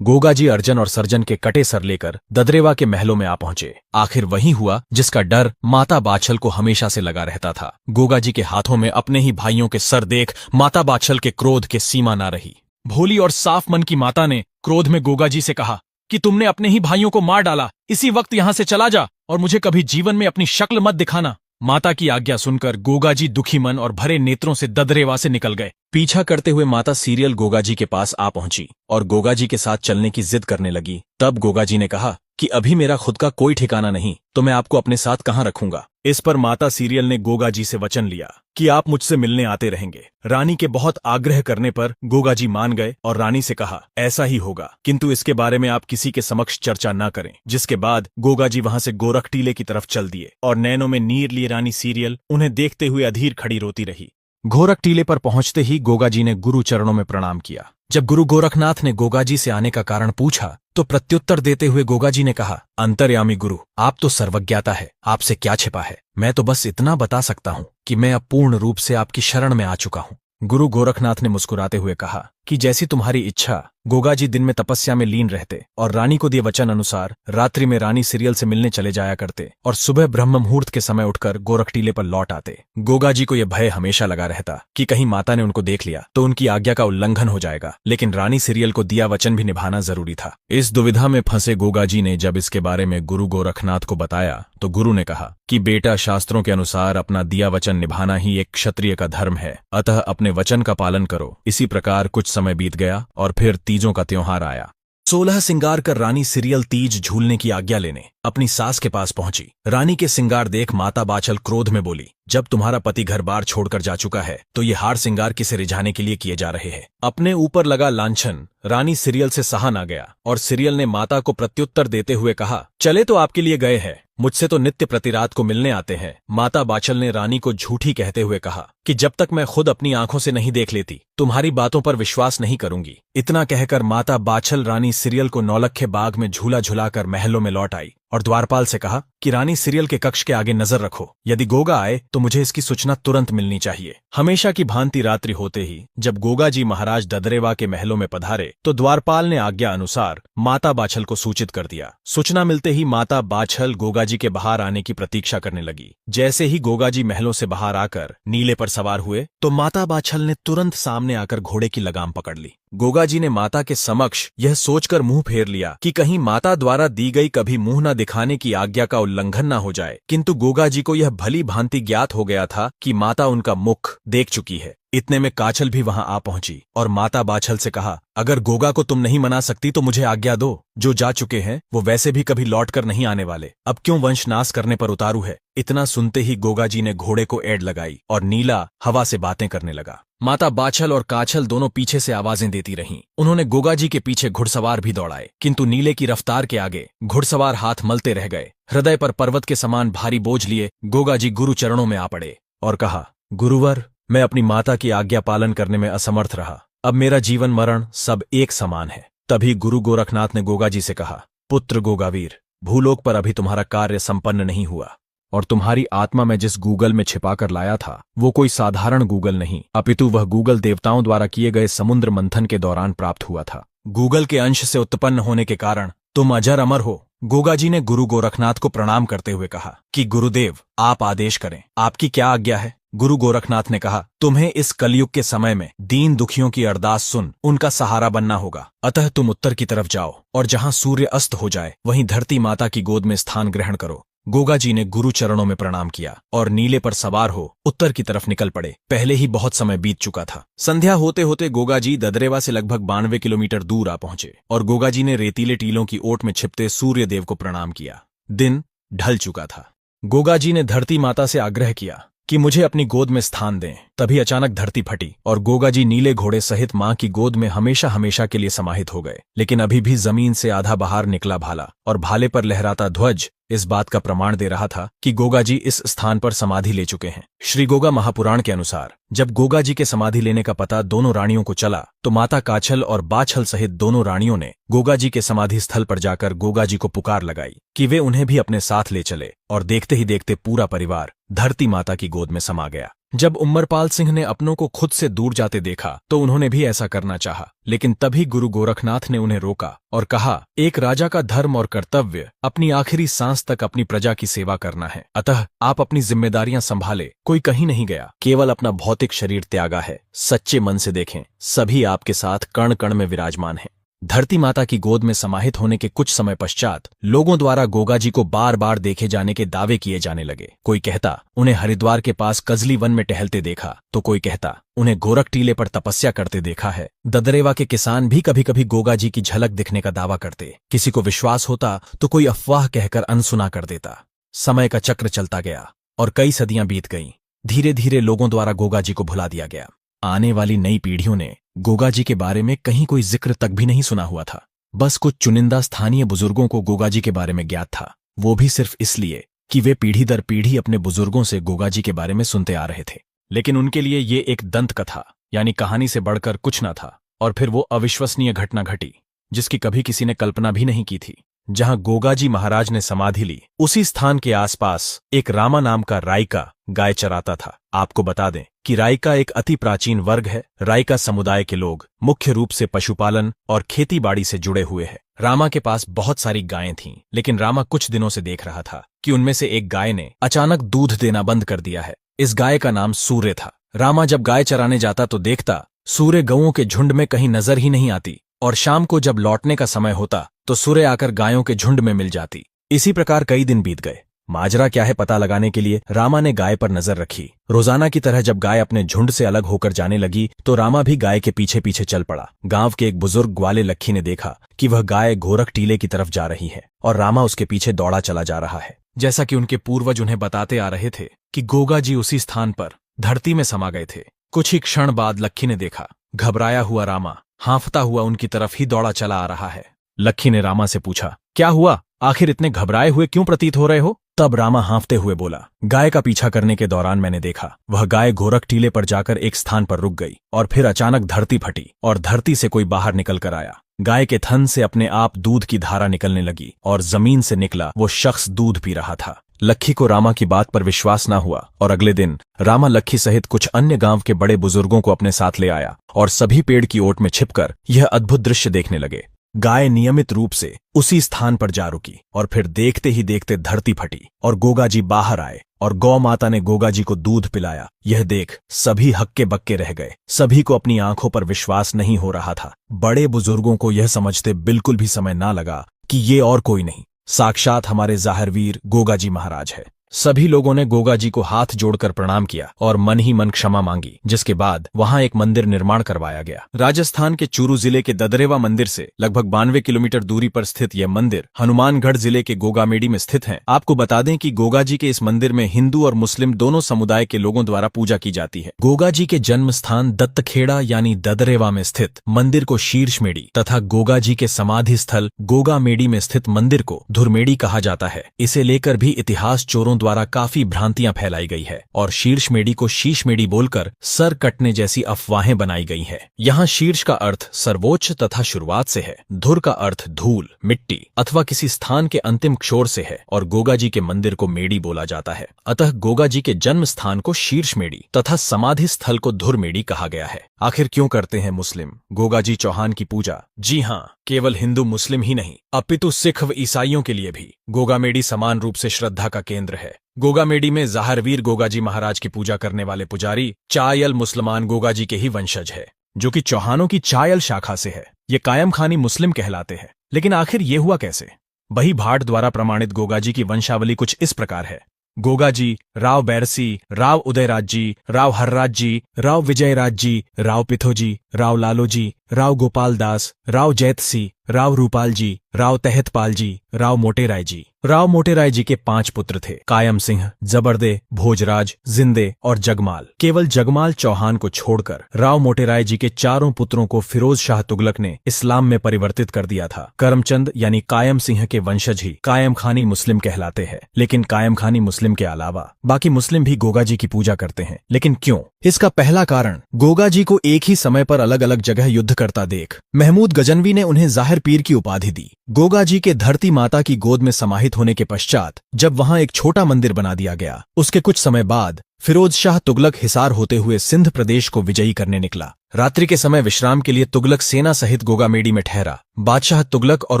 गोगा जी अर्जन और सर्जन के कटे सर लेकर ददरेवा के महलों में आ पहुंचे। आखिर वही हुआ जिसका डर माता बाछल को हमेशा से लगा रहता था। गोगा जी के हाथों में अपने ही भाइयों के सर देख माता बाछल के क्रोध के सीमा ना रही। भोली और साफ मन की माता ने क्रोध में गोगा जी से कहा कि तुमने अपने ही भाइयों को मार डाला, इसी वक्त यहां से चला जा और मुझे कभी जीवन में अपनी शक्ल मत दिखाना। माता की आज्ञा सुनकर गोगा जी दुखी मन और भरे नेत्रों से ददरेवा से निकल गए। पीछा करते हुए माता सीरियल गोगा जी के पास आ पहुंची और गोगा जी के साथ चलने की जिद करने लगी। तब गोगा जी ने कहा कि अभी मेरा खुद का कोई ठिकाना नहीं, तो मैं आपको अपने साथ कहां रखूंगा। इस पर माता सीरियल ने गोगा जी से वचन लिया कि आप मुझसे मिलने आते रहेंगे। रानी के बहुत आग्रह करने पर गोगा जी मान गए और रानी से कहा ऐसा ही होगा, किंतु इसके बारे में आप किसी के समक्ष चर्चा न करें। जिसके बाद गोगा जी वहां से गोरख टीले की तरफ चल दिए और नैनों में नीर लिए रानी सीरियल उन्हें देखते हुए अधीर खड़ी रोती रही। गोरख टीले पर पहुंचते ही गोगा जी ने गुरु चरणों में प्रणाम किया। जब गुरु गोरखनाथ ने गोगा जी से आने का कारण पूछा तो प्रत्युत्तर देते हुए गोगा जी ने कहा, अंतर्यामी गुरु, आप तो सर्वज्ञाता है, आपसे क्या छिपा है। मैं तो बस इतना बता सकता हूं कि मैं अब पूर्ण रूप से आपकी शरण में आ चुका हूं। गुरु गोरखनाथ ने मुस्कुराते हुए कहा कि जैसी तुम्हारी इच्छा। गोगा जी दिन में तपस्या में लीन रहते और रानी को दिए वचन अनुसार रात्रि में रानी सीरियल से मिलने चले जाया करते और सुबह ब्रह्म मुहूर्त के समय उठकर गोरख टीले पर लौट आते। गोगा जी को यह भय हमेशा लगा रहता कि कहीं माता ने उनको देख लिया तो उनकी आज्ञा का उल्लंघन हो जाएगा, लेकिन रानी सीरियल को दिया वचन भी निभाना जरूरी था। इस दुविधा में फंसे गोगा जी ने जब इसके बारे में गुरु गोरखनाथ को बताया तो गुरु ने कहा कि बेटा, शास्त्रों के अनुसार अपना दिया वचन निभाना ही एक क्षत्रिय का धर्म है, अतः अपने वचन का पालन करो। इसी प्रकार कुछ समय बीत गया और फिर तीजों का त्योहार आया। 16 सिंगार कर रानी सीरियल तीज झूलने की आज्ञा लेने अपनी सास के पास पहुंची। रानी के सिंगार देख माता बाछल क्रोध में बोली, जब तुम्हारा पति घर बार छोड़कर जा चुका है तो ये हार सिंगार किसे रिझाने के लिए किए जा रहे हैं। अपने ऊपर लगा लांछन रानी सीरियल से सहा ना गया और सीरियल ने माता को प्रत्युत्तर देते हुए कहा, चले तो आपके लिए गए हैं, मुझसे तो नित्य प्रति रात को मिलने आते हैं। माता बाछल ने रानी को झूठी कहते हुए कहा कि जब तक मैं खुद अपनी आंखों से नहीं देख लेती तुम्हारी बातों पर विश्वास नहीं करूंगी। इतना कहकर माता बाछल रानी सीरियल को नौलखे बाग में झूला झुलाकर महलों में लौट आई और द्वारपाल से कहा कि रानी सीरियल के कक्ष के आगे नजर रखो, यदि गोगा आए तो मुझे इसकी सूचना तुरंत मिलनी चाहिए। हमेशा की भांति रात्रि होते ही जब गोगा जी महाराज ददरेवा के महलों में पधारे तो द्वारपाल ने आज्ञा अनुसार माता बाछल को सूचित कर दिया। सूचना मिलते ही माता बाछल गोगा जी के बाहर आने की प्रतीक्षा करने लगी। जैसे ही गोगा जी महलों से बाहर आकर नीले पर सवार हुए तो माता बाछल ने तुरंत सामने आकर घोड़े की लगाम पकड़ ली। गोगा जी ने माता के समक्ष यह सोचकर मुंह फेर लिया कि कहीं माता द्वारा दी गई कभी मुंह न दिखाने की आज्ञा का उल्लंघन न हो जाए, किंतु गोगा जी को यह भली भांति ज्ञात हो गया था कि माता उनका मुख देख चुकी है। इतने में काछल भी वहां आ पहुंची और माता बाछल से कहा, अगर गोगा को तुम नहीं मना सकती तो मुझे आज्ञा दो। जो जा चुके हैं वो वैसे भी कभी लौट कर नहीं आने वाले, अब क्यों वंशनाश करने पर उतारू है। इतना सुनते ही गोगा जी ने घोड़े को एड़ लगाई और नीला हवा से बातें करने लगा। माता बाछल और काछल दोनों पीछे से आवाजें देती रहीं। उन्होंने गोगा जी के पीछे घुड़सवार भी दौड़ाए, किंतु नीले की रफ्तार के आगे घुड़सवार हाथ मलते रह गए। हृदय पर पर्वत के समान भारी बोझ लिए गोगा जी गुरु चरणों में आ पड़े और कहा, गुरुवर, मैं अपनी माता की आज्ञा पालन करने में असमर्थ रहा, अब मेरा जीवन मरण सब एक समान है। तभी गुरु गोरखनाथ ने गोगा जी से कहा, पुत्र गोगावीर, भूलोक पर अभी तुम्हारा कार्य संपन्न नहीं हुआ और तुम्हारी आत्मा में जिस गूगल में छिपाकर लाया था वो कोई साधारण गूगल नहीं, अपितु वह गूगल देवताओं द्वारा किए गए समुद्र मंथन के दौरान प्राप्त हुआ था। गूगल के अंश से उत्पन्न होने के कारण तुम अजर अमर हो। गोगा जी ने गुरु गोरखनाथ को प्रणाम करते हुए कहा कि गुरुदेव, आप आदेश करें, आपकी क्या आज्ञा है। गुरु गोरखनाथ ने कहा, तुम्हें इस कलयुग के समय में दीन दुखियों की अरदास सुन उनका सहारा बनना होगा। अतः तुम उत्तर की तरफ जाओ और जहां सूर्य अस्त हो जाए वहीं धरती माता की गोद में स्थान ग्रहण करो। गोगा जी ने गुरु चरणों में प्रणाम किया और नीले पर सवार हो उत्तर की तरफ निकल पड़े। पहले ही बहुत समय बीत चुका था। संध्या होते होते गोगा जी ददरेवा से लगभग 92 किलोमीटर दूर आ पहुंचे और गोगा जी ने रेतीले टीलों की ओट में छिपते सूर्य देव को प्रणाम किया। दिन ढल चुका था। गोगा जी ने धरती माता से आग्रह किया कि मुझे अपनी गोद में स्थान दें। तभी अचानक धरती फटी और गोगा जी नीले घोड़े सहित मां की गोद में हमेशा हमेशा के लिए समाहित हो गए। लेकिन अभी भी जमीन से आधा बाहर निकला भाला और भाले पर लहराता ध्वज इस बात का प्रमाण दे रहा था कि गोगा जी इस स्थान पर समाधि ले चुके हैं। श्री गोगा महापुराण के अनुसार जब गोगा जी के समाधि लेने का पता दोनों रानियों को चला तो माता काछल और बाछल सहित दोनों रानियों ने गोगा जी के समाधि स्थल पर जाकर गोगा जी को पुकार लगाई कि वे उन्हें भी अपने साथ ले चले और देखते ही देखते पूरा परिवार धरती माता की गोद में समा गया। जब उमरपाल सिंह ने अपनों को खुद से दूर जाते देखा तो उन्होंने भी ऐसा करना चाहा, लेकिन तभी गुरु गोरखनाथ ने उन्हें रोका और कहा, एक राजा का धर्म और कर्तव्य अपनी आखिरी सांस तक अपनी प्रजा की सेवा करना है। अतः आप अपनी जिम्मेदारियां संभाले। कोई कहीं नहीं गया, केवल अपना भौतिक शरीर त्यागा है। सच्चे मन से देखें, सभी आपके साथ कण कण में विराजमान हैं। धरती माता की गोद में समाहित होने के कुछ समय पश्चात लोगों द्वारा गोगाजी को बार बार देखे जाने के दावे किए जाने लगे। कोई कहता उन्हें हरिद्वार के पास कजली वन में टहलते देखा, तो कोई कहता उन्हें गोरख टीले पर तपस्या करते देखा है। ददरेवा के किसान भी कभी कभी गोगाजी की झलक दिखने का दावा करते। किसी को विश्वास होता तो कोई अफवाह कहकर अनसुना कर देता। समय का चक्र चलता गया और कई सदियां बीत गईं। धीरे धीरे लोगों द्वारा गोगाजी को भुला दिया गया। आने वाली नई पीढ़ियों ने गोगाजी के बारे में कहीं कोई जिक्र तक भी नहीं सुना हुआ था। बस कुछ चुनिंदा स्थानीय बुजुर्गों को गोगाजी के बारे में ज्ञात था, वो भी सिर्फ इसलिए कि वे पीढ़ी दर पीढ़ी अपने बुजुर्गों से गोगाजी के बारे में सुनते आ रहे थे। लेकिन उनके लिए ये एक दंत कथा यानी कहानी से बढ़कर कुछ न था। और फिर वो अविश्वसनीय घटना घटी जिसकी कभी किसी ने कल्पना भी नहीं की थी। जहां गोगाजी महाराज ने समाधि ली, उसी स्थान के आसपास एक रामा नाम का राइका गाय चराता था। आपको बता दें कि राइका एक अति प्राचीन वर्ग है। राइका समुदाय के लोग मुख्य रूप से पशुपालन और खेतीबाड़ी से जुड़े हुए हैं। रामा के पास बहुत सारी गायें थीं, लेकिन रामा कुछ दिनों से देख रहा था कि उनमें से एक गाय ने अचानक दूध देना बंद कर दिया है। इस गाय का नाम सूर्य था। रामा जब गाय चराने जाता तो देखता सूर्य गऊओं के झुंड में कहीं नजर ही नहीं आती, और शाम को जब लौटने का समय होता तो सूर्य आकर गायों के झुंड में मिल जाती। इसी प्रकार कई दिन बीत गए। माजरा क्या है पता लगाने के लिए रामा ने गाय पर नजर रखी। रोजाना की तरह जब गाय अपने झुंड से अलग होकर जाने लगी तो रामा भी गाय के पीछे पीछे चल पड़ा। गांव के एक बुजुर्ग ग्वाले लक्खी ने देखा कि वह गाय गोरख टीले की तरफ जा रही है और रामा उसके पीछे दौड़ा चला जा रहा है। जैसा कि उनके पूर्वज उन्हें बताते आ रहे थे कि गोगाजी उसी स्थान पर धरती में समा गए थे। कुछ ही क्षण बाद लक्खी ने देखा, घबराया हुआ रामा हांफता हुआ उनकी तरफ ही दौड़ा चला आ रहा है। लक्खी ने रामा से पूछा, क्या हुआ? आखिर इतने घबराए हुए क्यों प्रतीत हो रहे हो? तब रामा हांफते हुए बोला, गाय का पीछा करने के दौरान मैंने देखा वह गाय गोरख टीले पर जाकर एक स्थान पर रुक गई और फिर अचानक धरती फटी और धरती से कोई बाहर निकल कर आया। गाय के थन से अपने आप दूध की धारा निकलने लगी और जमीन से निकला वो शख्स दूध पी रहा था। लक्खी को रामा की बात पर विश्वास न हुआ और अगले दिन रामा लक्खी सहित कुछ अन्य गांव के बड़े बुजुर्गों को अपने साथ ले आया और सभी पेड़ की ओट में छिपकर यह अद्भुत दृश्य देखने लगे। गाय नियमित रूप से उसी स्थान पर जा रुकी और फिर देखते ही देखते धरती फटी और गोगाजी बाहर आए और गौ माता ने गोगाजी को दूध पिलाया। यह देख सभी हक्के बक्के रह गए। सभी को अपनी आंखों पर विश्वास नहीं हो रहा था। बड़े बुजुर्गों को यह समझते बिल्कुल भी समय ना लगा कि ये और कोई नहीं, साक्षात हमारे जाहिरवीर गोगाजी महाराज है। सभी लोगों ने गोगाजी को हाथ जोड़कर प्रणाम किया और मन ही मन क्षमा मांगी, जिसके बाद वहां एक मंदिर निर्माण करवाया गया। राजस्थान के चूरू जिले के ददरेवा मंदिर से लगभग 92 किलोमीटर दूरी पर स्थित यह मंदिर हनुमानगढ़ जिले के गोगामेडी में स्थित है। आपको बता दें कि गोगाजी के इस मंदिर में हिंदू और मुस्लिम दोनों समुदाय के लोगों द्वारा पूजा की जाती है। गोगाजी के जन्म स्थान दत्तखेड़ा यानी ददरेवा में स्थित मंदिर को शीर्षमेड़ी तथा गोगाजी के समाधि स्थल गोगामेडी में स्थित मंदिर को धुरमेड़ी कहा जाता है। इसे लेकर भी इतिहास चोरों द्वारा काफी भ्रांतियां फैलाई गई है और शीर्षमेड़ी को शीशमेड़ी बोलकर सर कटने जैसी अफवाहें बनाई गई है। यहाँ शीर्ष का अर्थ सर्वोच्च तथा शुरुआत से है, धुर का अर्थ धूल, मिट्टी अथवा किसी स्थान के अंतिम छोर से है और गोगाजी के मंदिर को मेड़ी बोला जाता है। अतः गोगाजी के जन्म स्थान को शीर्षमेड़ी तथा समाधि स्थल को धुरमेड़ी कहा गया है। आखिर क्यों करते हैं मुस्लिम गोगाजी चौहान की पूजा? जी हाँ, केवल हिंदू मुस्लिम ही नहीं अपितु सिख व ईसाइयों के लिए भी गोगामेडी समान रूप से श्रद्धा का केंद्र है। गोगामेडी में जाहिरवीर गोगाजी महाराज की पूजा करने वाले पुजारी चायल मुसलमान गोगाजी के ही वंशज है, जो कि चौहानों की चायल शाखा से है। ये कायम खानी मुस्लिम कहलाते हैं। लेकिन आखिर ये हुआ कैसे? बही भाट द्वारा प्रमाणित गोगाजी की वंशावली कुछ इस प्रकार है: गोगाजी, राव बैरसी, राव उदयराज जी, राव हर्राज जी, राव विजयराज जी, राव पिथोजी, राव लालोजी, राव गोपाल दास, राव जैतसी, राव रूपाल जी, राव तहतपाल जी, राव मोटेराय जी। राव मोटेराय जी के 5 पुत्र थे: कायम सिंह, जबरदे, भोजराज, जिंदे और जगमाल। केवल जगमाल चौहान को छोड़कर राव मोटेराय जी के 4 पुत्रों को फिरोज शाह तुगलक ने इस्लाम में परिवर्तित कर दिया था। करमचंद यानी कायम सिंह के वंशज ही कायम खानी मुस्लिम कहलाते हैं। लेकिन कायम खानी मुस्लिम के अलावा बाकी मुस्लिम भी गोगाजी की पूजा करते हैं। लेकिन क्यों? इसका पहला कारण, गोगाजी को एक ही समय पर अलग अलग जगह युद्ध करता देख महमूद गजनवी ने उन्हें जाहिर पीर की उपाधि दी। गोगाजी के धरती माता की गोद में समाहित होने के पश्चात जब वहां एक छोटा मंदिर बना दिया गया, उसके कुछ समय बाद फिरोज शाह तुगलक हिसार होते हुए सिंध प्रदेश को विजयी करने निकला। रात्रि के समय विश्राम के लिए तुगलक सेना सहित गोगामेडी में ठहरा। बादशाह तुगलक और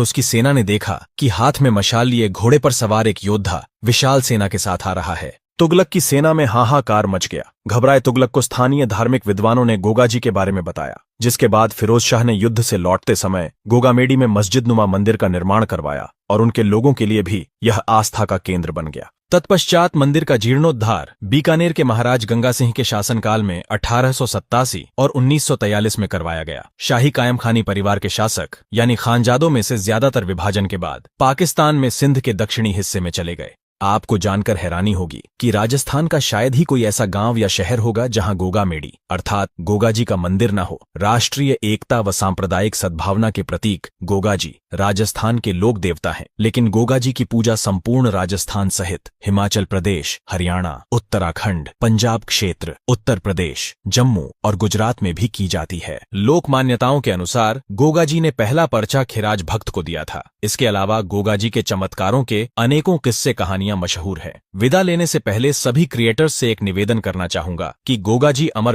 उसकी सेना ने देखा कि हाथ में मशाल लिए घोड़े पर सवार एक योद्धा विशाल सेना के साथ आ रहा है। तुगलक की सेना में हाहाकार मच गया। घबराए तुगलक को स्थानीय धार्मिक विद्वानों ने गोगाजी के बारे में बताया, जिसके बाद फिरोज शाह ने युद्ध से लौटते समय गोगामेडी में मस्जिद नुमा मंदिर का निर्माण करवाया और उनके लोगों के लिए भी यह आस्था का केंद्र बन गया। तत्पश्चात मंदिर का जीर्णोद्धार बीकानेर के महाराज गंगा सिंह के शासनकाल में 1887 और 1943 में करवाया गया। शाही कायम खानी परिवार के शासक यानी खानजादों में से ज्यादातर विभाजन के बाद पाकिस्तान में सिंध के दक्षिणी हिस्से में चले गए। आपको जानकर हैरानी होगी कि राजस्थान का शायद ही कोई ऐसा गांव या शहर होगा जहां गोगामेडी अर्थात गोगाजी का मंदिर न हो। राष्ट्रीय एकता व सांप्रदायिक सद्भावना के प्रतीक गोगाजी राजस्थान के लोक देवता हैं, लेकिन गोगाजी की पूजा संपूर्ण राजस्थान सहित हिमाचल प्रदेश, हरियाणा, उत्तराखंड, पंजाब क्षेत्र, उत्तर प्रदेश, जम्मू और गुजरात में भी की जाती है। लोक मान्यताओं के अनुसार गोगाजी ने पहला पर्चा खिराज भक्त को दिया था। इसके अलावा गोगाजी के चमत्कारों के अनेकों किस्से कहानियां मशहूर है। विदा लेने से पहले सभी क्रिएटर्स से एक निवेदन करना चाहूंगा कि गोगाजी अमर